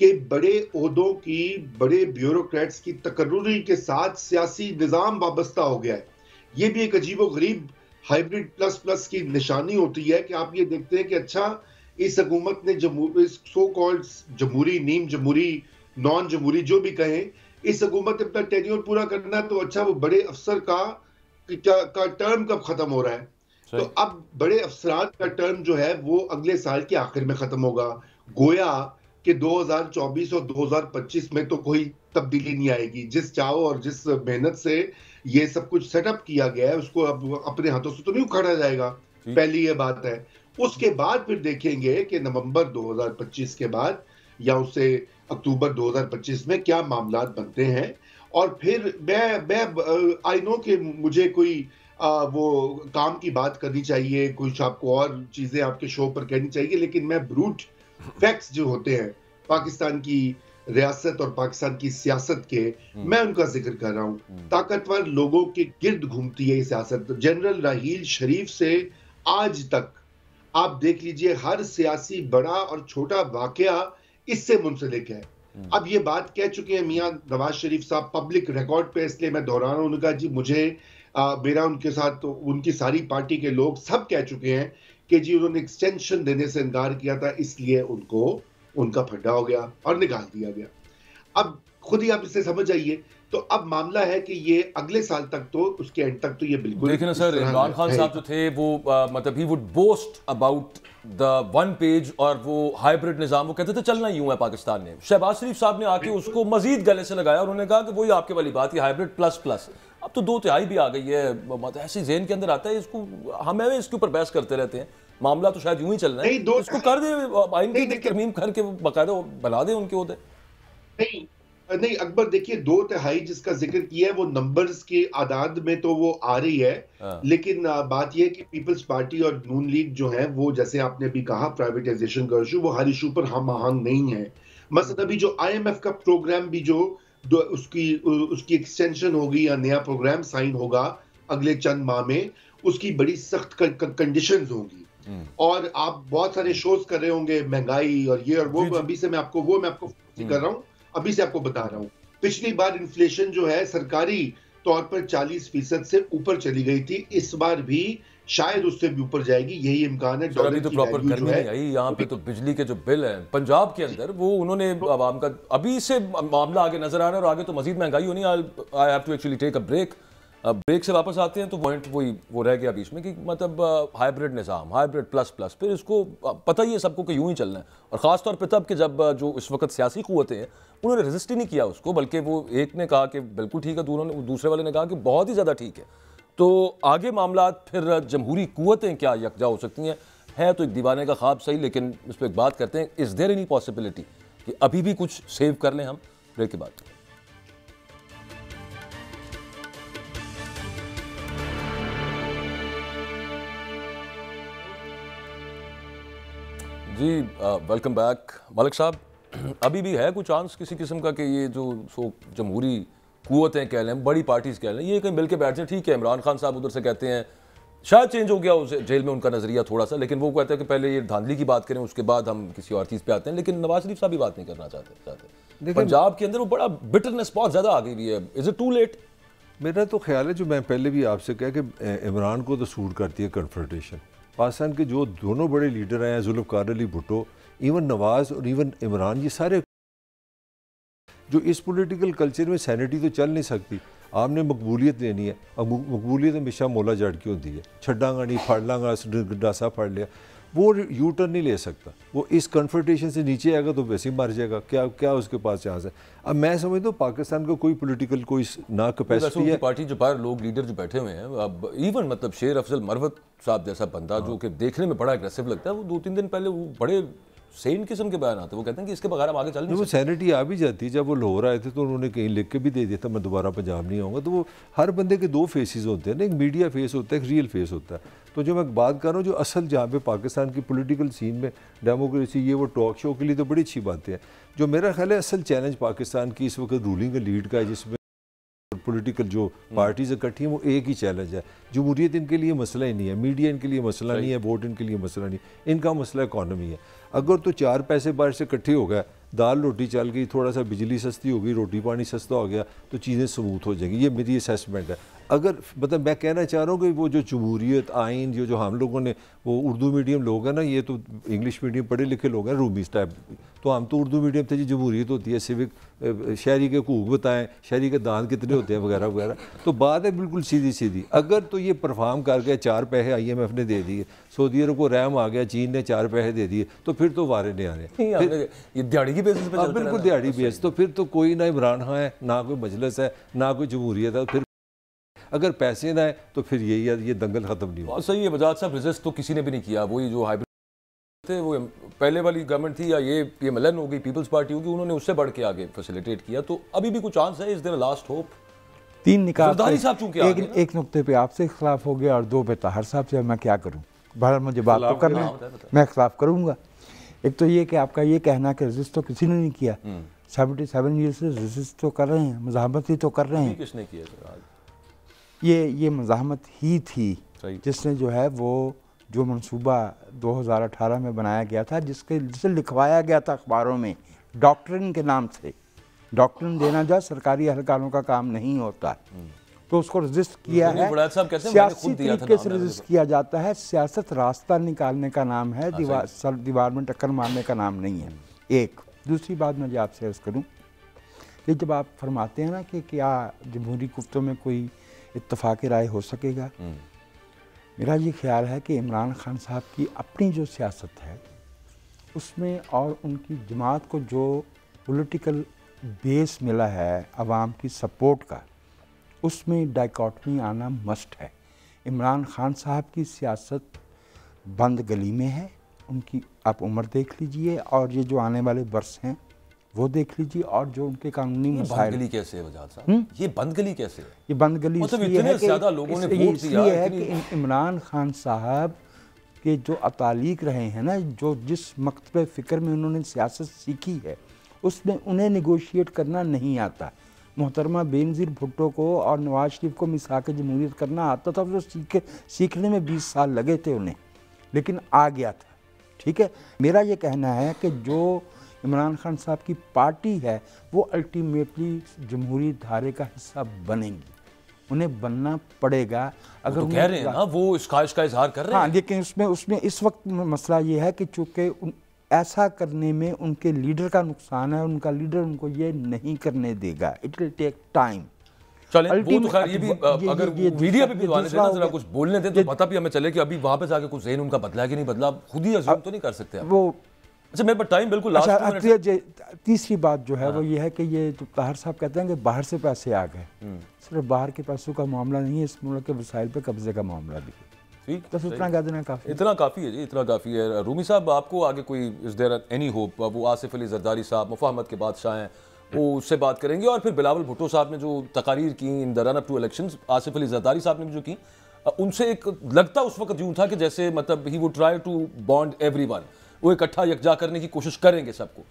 कि बड़े ओहदों की, बड़े ब्यूरोक्रेट्स की तकर्रुरी के साथ सियासी निज़ाम वाबस्ता हो गया है। ये भी एक अजीबो गरीब हाइब्रिड प्लस प्लस की निशानी होती है कि आप ये देखते हैं कि अच्छा इस हुकूमत ने इस सो कॉल्ड जमहूरी, नीम जमहूरी, नॉन जमहूरी, जो भी कहें, इस हुकूमत ने अपना टेन्योर पूरा करना है, तो अच्छा वो बड़े अफसर का टर्म कब खत्म हो रहा है? तो अब बड़े अफसरान का टर्म जो है वो अगले साल के आखिर में खत्म होगा। गोया कि 2024 और 2025 में तो कोई तब्दीली नहीं आएगी। जिस चाव और जिस मेहनत से ये सब कुछ सेटअप किया गया है उसको अब अपने हाथों से तो नहीं उखाड़ा जाएगा, पहली ये बात है। उसके बाद फिर देखेंगे कि नवंबर 2025 के बाद या उससे अक्टूबर 2025 में क्या मामलात बनते हैं। और फिर मैं आई नो कि मुझे कोई वो काम की बात करनी चाहिए, कुछ आपको और चीजें आपके शो पर कहनी चाहिए, लेकिन मैं ब्रूट फैक्ट्स जो होते हैं पाकिस्तान की रियासत और पाकिस्तान की सियासत के, मैं उनका जिक्र कर रहा हूं। ताकतवर लोगों के गिर्द घूमती है ये सियासत। जनरल राहील शरीफ से आज तक आप देख लीजिए हर सियासी बड़ा और छोटा वाकया इससे मुंसलिक है। अब ये बात कह चुके हैं मियां नवाज शरीफ साहब पब्लिक रिकॉर्ड पे, इसलिए मैं दोहरा रहा हूं। उन्होंने कहा जी मुझे मेरा उनके साथ तो उनकी सारी पार्टी के लोग सब कह चुके हैं कि जी उन्होंने एक्सटेंशन देने से इनकार किया था, इसलिए उनको उनका फड्डा हो गया और निकाल दिया गया। अब खुद ही आप इससे समझ आइए। तो अब मामला है कि ये अगले साल तक तो, उसके एंड तक तो ये बिल्कुल देखिए ना सर, इमरान खान साहब जो थे वो मतलब he would boast about the one page और वो हाइब्रिड निज़ाम, वो कहते थे चलना यूं है पाकिस्तान ने। शहबाज शरीफ साहब ने आके उसको मजीद गले से लगाया और उन्होंने कहा कि वही आपके वाली बात, ये हाइब्रिड प्लस प्लस। अब तो 2/3 भी आ गई है, मतलब ऐसे जेहन के अंदर आता है, इसको हमें इसके ऊपर बहस करते रहते हैं। मामला तो शायद यूं ही चलना है, इसको कर दे, आइन की तरमीम करके बाकायदा बना दे उनके ओहदे। नहीं अकबर, देखिए 2/3 जिसका जिक्र किया है वो नंबर्स के आदाद में तो वो आ रही है, लेकिन बात ये है कि पीपल्स पार्टी और नून लीग जो है वो, जैसे आपने भी कहा, प्राइवेटाइजेशन का इशू, वो हर इशू पर हम आहंग नहीं है। मसलन अभी जो IMF का प्रोग्राम भी जो उसकी एक्सटेंशन होगी या नया प्रोग्राम साइन होगा अगले चंद माह में, उसकी बड़ी सख्त कंडीशंस होंगी। और आप बहुत सारे शोज कर रहे होंगे, महंगाई और ये और वो, अभी से मैं आपको कर रहा हूँ, अभी से आपको बता रहा हूँ। पिछली बार इन्फ्लेशन जो है सरकारी तौर पर 40% से ऊपर चली गई थी, इस बार भी शायद उससे भी ऊपर जाएगी, यही इम्कान है। अभी तो प्रॉपर गर्मी नहीं आई यहाँ पे, तो बिजली के जो बिल है पंजाब के अंदर वो उन्होंने आवाम का, अभी से मामला आगे नजर आ रहा है और आगे तो मजीद महंगाई होनी। I have to actually take a break. Break से वापस आते हैं तो पॉइंट वो रह गया बीच में कि मतलब हाइब्रिड निज़ाम, हाइब्रिड प्लस प्लस, फिर इसको पता ही है सबको कि यूं ही चलना है। और ख़ास तौर पे तब कि जब जो इस वक्त सियासी क़ुव्वतें हैं उन्होंने रेजिस्ट ही नहीं किया उसको, बल्कि वो एक ने कहा कि बिल्कुल ठीक है, दूसरे वाले ने कहा कि बहुत ही ज़्यादा ठीक है। तो आगे मामला फिर जमहूरी क़ुव्वतें क्या यकजा हो सकती हैं, है तो एक दीवाने का ख्वाब सही, लेकिन इस पर एक बात करते हैं, इज़ देयर एनी पॉसिबिलिटी कि अभी भी कुछ सेव कर लें हम? ब्रेक के बाद जी, वेलकम बैक। मलिक साहब, अभी भी है कुछ चांस किसी किस्म का कि ये जो जमहूरी क़ुव्वतें कह लें, बड़ी पार्टीज कह लें, ये कहीं मिल के बैठ जाए? ठीक है, इमरान खान साहब उधर से कहते हैं शायद चेंज हो गया उस जेल में उनका नज़रिया थोड़ा सा, लेकिन वो कहते हैं कि पहले ये धांधली की बात करें, उसके बाद हम किसी और चीज़ पे आते हैं। लेकिन नवाज शरीफ साहब भी बात नहीं करना चाहते। पंजाब के अंदर वो बड़ा बिटरनेस बहुत ज़्यादा आ गई हुई है। Is it too late? मेरा तो ख्याल है, जो मैं पहले भी आपसे कहा कि इमरान को तो सूट करती है कन्फ्रंटेशन। पाकिस्तान के जो दोनों बड़े लीडर हैं, जुल्फ़िकार अली भुट्टो, इवन नवाज और इवन इमरान, ये सारे जो इस पॉलिटिकल कल्चर में सैनिटी तो चल नहीं सकती। आपने मकबूलियत लेनी है, अब मकबूलियत हमेशा मोला जड़ की होती है, छड्डांगा नहीं, फाड़ लांगा, गंडासा फाड़ लिया, वो यू टर्न नहीं ले सकता। वो इस कन्फ्रंटेशन से नीचे आएगा तो वैसे ही मर जाएगा। क्या उसके पास चांस है? अब मैं समझता हूँ पाकिस्तान का कोई पॉलिटिकल कोई ना कैपेसिटी है। पार्टी जो बाहर लोग लीडर जो बैठे हुए हैं, अब इवन मतलब शेर अफजल मरवत साहब जैसा बंदा जो कि देखने में बड़ा एग्रेसिव लगता है, वो 2-3 दिन पहले वो बड़े सेम किस्म के बयान आते हैं, वो कहते हैं कि इसके बगैर हम आगे चल नहीं सकते। वो सैनिटी आ भी जाती है। जब वो लाहौर आए थे तो उन्होंने कहीं लिख के भी दे दिया था मैं दोबारा पंजाब नहीं आऊँगा। तो वो हर बंदे के 2 फेसेस होते हैं ना, एक मीडिया फेस होता है, एक रियल फेस होता है। तो जो मैं बात कर रहा हूँ, जो असल जहाँ पे पाकिस्तान की पॉलिटिकल सीन में डेमोक्रेसी, ये वो टॉक शो के लिए तो बड़ी अच्छी बातें हैं। जो मेरा ख्याल है असल चैलेंज पाकिस्तान की इस वक्त रूलिंग लीड का है, जिसमें पॉलिटिकल जो पार्टीज इकट्ठी हैं वो एक ही चैलेंज है। जमहूरियत इनके लिए मसला ही नहीं है, मीडिया इनके लिए मसला नहीं है, वोट इनके लिए मसला नहीं, इनका मसला इकॉनमी है। अगर तो 4 पैसे बाहर से इकट्ठे हो गए, दाल रोटी चल गई, थोड़ा सा बिजली सस्ती हो गई, रोटी पानी सस्ता हो गया, तो चीज़ें स्मूथ हो जाएंगी। ये मेरी असेसमेंट है। अगर मतलब मैं कहना चाह रहा हूँ कि वो जो जमहूरियत आइन जो हम लोगों ने, वो उर्दू मीडियम लोग हैं ना, ये तो इंग्लिश मीडियम पढ़े लिखे लोग हैं, रूमीज टाइप, तो हम तो उर्दू मीडियम थे जी, जमहूरियत होती है, सिविक, शहरी के हकूक़ बताएं, शहरी के दांत कितने होते हैं वगैरह वगैरह, तो बात है बिल्कुल सीधी सीधी। अगर तो ये परफॉर्म कर गए, 4 पैसे IMF ने दे दिए, सऊदी अरब को रैम आ गया, चीन ने 4 पैसे दे दिए, तो फिर तो वारे नहीं आ रहे, ये दिहाड़ी की बेसिस पे बिल्कुल दिहाड़ी बेस, तो फिर तो कोई ना इमरान खान है, ना कोई मजलिस है, ना कोई जमहूरियत है। फिर अगर पैसे ना है तो फिर यही है, ये दंगल ख़त्म नहीं हुआ। सही है बजाज साहब, रेजिस्ट तो किसी ने भी नहीं किया। वही जो हाइब्रिड थे वो पहले वाली गवर्नमेंट थी, या ये MLN हो गई, पीपल्स पार्टी होगी, उन्होंने उससे बढ़ के आगे फैसिलिटेट किया। तो अभी भी कुछ चांस है, इज देयर लास्ट होप? 3 निकाल, एक नुक्ते पे आपसे खिलाफ हो गया और 2 पे ताहर साहब से, मैं क्या करूँ? बहरहाल मुझे बात तो करना है, मैं खिलाफ करूँगा। एक तो ये कि आपका ये कहना कि रजिस्ट तो किसी ने नहीं किया, 77 ईयर से रजिस्ट तो कर रहे हैं, मज़ाहमत ही तो कर रहे हैं। किसने किया सर? ये मज़ाहमत ही थी जिसने जो है वो जो मंसूबा 2018 में बनाया गया था, जिसे लिखवाया गया था अखबारों में डॉक्ट्रिन के नाम से। डॉक्ट्रिन देना जो सरकारी अहलकारों का काम नहीं होता, तो उसको रजिस्ट किया है, सियासी तरीके से रजिस्ट किया जाता है। सियासत रास्ता निकालने का नाम है, दीवार में टक्कर मारने का नाम नहीं है। एक दूसरी बात मैं आपसे अर्ज़ करूँ कि जब आप फरमाते हैं ना कि क्या जमहूरी गुफ्तों में कोई इत्तफाक राय हो सकेगा, मेरा ये ख्याल है कि इमरान खान साहब की अपनी जो सियासत है उसमें और उनकी जमात को जो पॉलिटिकल बेस मिला है आवाम की सपोर्ट का, उसमें डाइकॉटमी आना मस्ट है। इमरान खान साहब की सियासत बंद गली में है, उनकी आप उम्र देख लीजिए और ये जो आने वाले वर्ष हैं वो देख लीजिए, और जो उनके कानूनी मसाइल। बंद गली कैसे है वजाद साहब? ये बंद गली कैसे है? ये बंद गली मतलब इतने ज़्यादा लोगों ने वोट दिया है कि इमरान खान साहब के जो अतालीक रहे हैं ना, जो जिस मकतब फ़िक्र में उन्होंने सियासत सीखी है, उसमें उन्हें निगोशिएट करना नहीं आता। मोहतरमा बेनज़ीर भुट्टो को और नवाज शरीफ को मिसाक जमहूरियत करना आता था, जो सीखने में 20 साल लगे थे उन्हें, लेकिन आ गया था। ठीक है, मेरा ये कहना है कि जो इमरान खान साहब की पार्टी है वो अल्टीमेटली जमहूरी धारे का हिस्सा बनेंगी, उन्हें बनना पड़ेगा। अगर तो कह रहे हैं ना, वो इस ख्वाहिश का इजहार कर रहे हैं। हाँ, लेकिन उसमें इस वक्त मसला ये है कि चूँकि ऐसा करने में उनके लीडर का नुकसान है, उनका लीडर उनको ये नहीं करने देगा। It will take time. चलें, वो तो खैर ये भी अगर मीडिया पे भी जरा कुछ बोलने दें तो पता भी हमें चले कि अभी वहाँ पे जाके कुछ ज़हन उनका बदला कि नहीं बदला, खुद ही अज़्यूम तो नहीं कर सकते आप। वो अच्छा, मेरे पास टाइम बिल्कुल लास्ट मिनट। तीसरी बात जो है वो ये है कि ये जो ताहर साहब कहते हैं कि बाहर से पैसे आ गए, सिर्फ बाहर के पैसों का मामला नहीं है, इस मुल्क के वसाइल पे कब्जे का मामला भी। ठीक, बस इतना कह देना काफ़ी, इतना काफ़ी है जी, इतना काफ़ी है। रूमी साहब, आपको आगे कोई इज देयर एनी होप? वो आसिफ अली जरदारी साहब मुफाहमत के बादशाह हैं, वो उससे बात करेंगे, और फिर बिलावल भुट्टो साहब ने जो तकारीर की in the run up to elections, Asif Ali Zardari साहब ने जो की, उनसे एक लगता उस वक्त यूँ था कि जैसे मतलब he would try to bond everyone, वो इकट्ठा यकजा करने की कोशिश करेंगे सबको,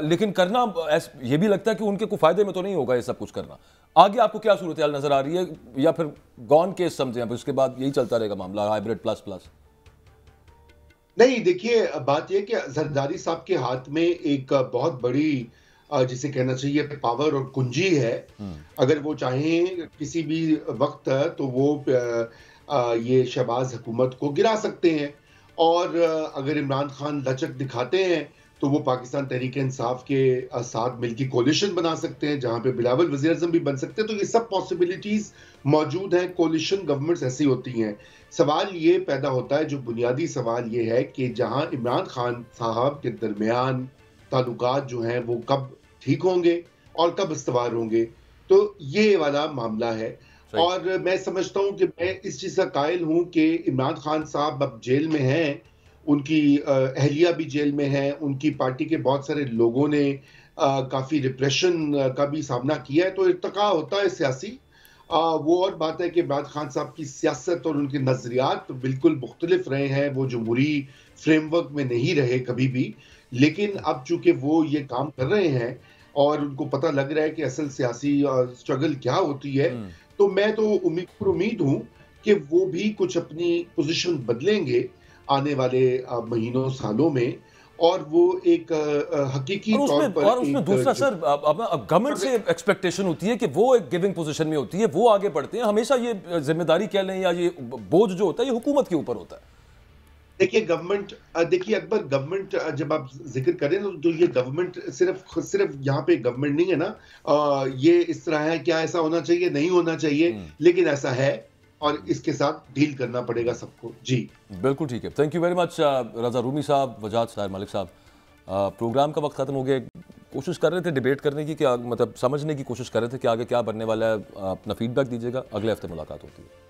लेकिन करना ये भी लगता है कि उनके को फायदे में तो नहीं होगा ये सब कुछ करना। आगे आपको क्या सूरत हाल नजर आ रही है, या फिर गॉन केस समझें अब उसके बाद यही चलता रहेगा मामला हाइब्रिड प्लस प्लस? नहीं, देखिए बात यह कि जरदारी साहब के हाथ में एक बहुत बड़ी जिसे कहना चाहिए पावर और कुंजी है। अगर वो चाहें किसी भी वक्त तो वो ये शहबाज हुकूमत को गिरा सकते हैं, और अगर इमरान खान लचक दिखाते हैं तो वो पाकिस्तान तहरीक इंसाफ के साथ मिलकर कोलिशन बना सकते हैं, जहां पे बिलावल वज़ीर आज़म भी बन सकते हैं। तो ये सब पॉसिबिलिटीज मौजूद हैं। कोलिशन गवर्नमेंट्स ऐसी होती हैं। सवाल ये पैदा होता है, जो बुनियादी सवाल ये है कि जहां इमरान खान साहब के दरमियान ताल्लुकात जो हैं वो कब ठीक होंगे और कब इस्तवार होंगे, तो ये वाला मामला है। और मैं समझता हूं कि मैं इस चीज़ का कायल हूं कि इमरान खान साहब अब जेल में हैं, उनकी अहलिया भी जेल में है, उनकी पार्टी के बहुत सारे लोगों ने काफ़ी रिप्रेशन का भी सामना किया है, तो इर्तका होता है सियासी। वो और बात है कि इमरान खान साहब की सियासत और उनके नज़रियात बिल्कुल मुख्तलिफ रहे हैं, वो जमहूरी फ्रेमवर्क में नहीं रहे कभी भी, लेकिन अब चूंकि वो ये काम कर रहे हैं और उनको पता लग रहा है कि असल सियासी स्ट्रगल क्या होती है, तो मैं तो उम्मीद हूं कि वो भी कुछ अपनी पोजीशन बदलेंगे आने वाले महीनों सालों में, और वो एक हकीकी तौर पर और उसमें दूसरा सर, अब गवर्नमेंट से एक्सपेक्टेशन होती है कि वो एक गिविंग पोजीशन में होती है, वो आगे बढ़ते हैं। हमेशा ये जिम्मेदारी कह लें या ये बोझ जो होता है ये हुकूमत के ऊपर होता है। देखिए गवर्नमेंट, देखिए अकबर, गवर्नमेंट जब आप जिक्र करें तो ये गवर्नमेंट सिर्फ यहाँ पे गवर्नमेंट नहीं है ना, ये इस तरह है, क्या ऐसा होना चाहिए, नहीं होना चाहिए, लेकिन ऐसा है और इसके साथ डील करना पड़ेगा सबको। जी बिल्कुल ठीक है, थैंक यू वेरी मच रजा रूमी साहब, वजाहत ताहिर मलिक साहब। प्रोग्राम का वक्त ख़त्म हो गया। कोशिश कर रहे थे डिबेट करने की, क्या मतलब समझने की कोशिश कर रहे थे कि आगे क्या बनने वाला है। अपना फीडबैक दीजिएगा, अगले हफ्ते मुलाकात होती है।